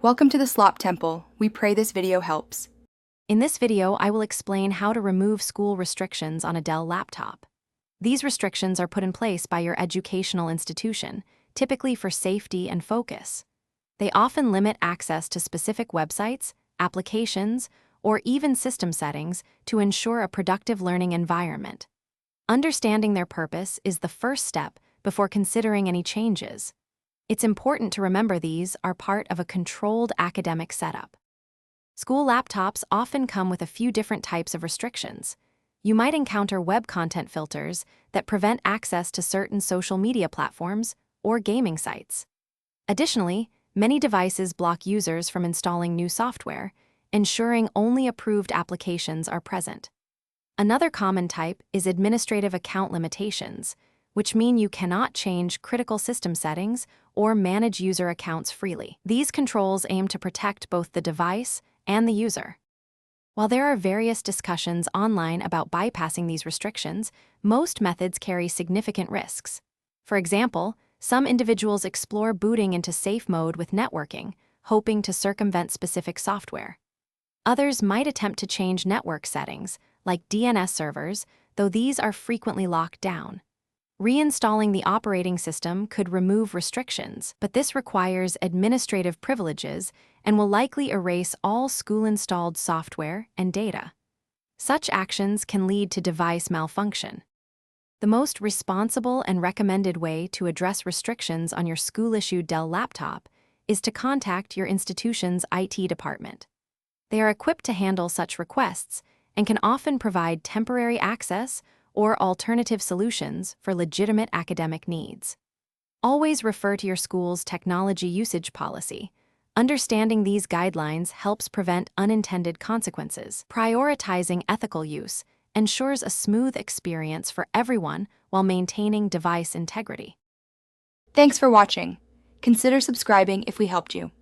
Welcome to the Slop Temple. We pray this video helps. In this video, I will explain how to remove school restrictions on a Dell laptop. These restrictions are put in place by your educational institution, typically for safety and focus. They often limit access to specific websites, applications, or even system settings to ensure a productive learning environment. Understanding their purpose is the first step before considering any changes. It's important to remember these are part of a controlled academic setup. School laptops often come with a few different types of restrictions. You might encounter web content filters that prevent access to certain social media platforms or gaming sites. Additionally, many devices block users from installing new software, ensuring only approved applications are present. Another common type is administrative account limitations, which mean you cannot change critical system settings or manage user accounts freely. These controls aim to protect both the device and the user. While there are various discussions online about bypassing these restrictions, most methods carry significant risks. For example, some individuals explore booting into safe mode with networking, hoping to circumvent specific software. Others might attempt to change network settings, like DNS servers, though these are frequently locked down. Reinstalling the operating system could remove restrictions, but this requires administrative privileges and will likely erase all school-installed software and data. Such actions can lead to device malfunction. The most responsible and recommended way to address restrictions on your school-issued Dell laptop is to contact your institution's IT department. They are equipped to handle such requests and can often provide temporary access or alternative solutions for legitimate academic needs. Always refer to your school's technology usage policy. Understanding these guidelines helps prevent unintended consequences. Prioritizing ethical use ensures a smooth experience for everyone while maintaining device integrity. Thanks for watching. Consider subscribing if we helped you.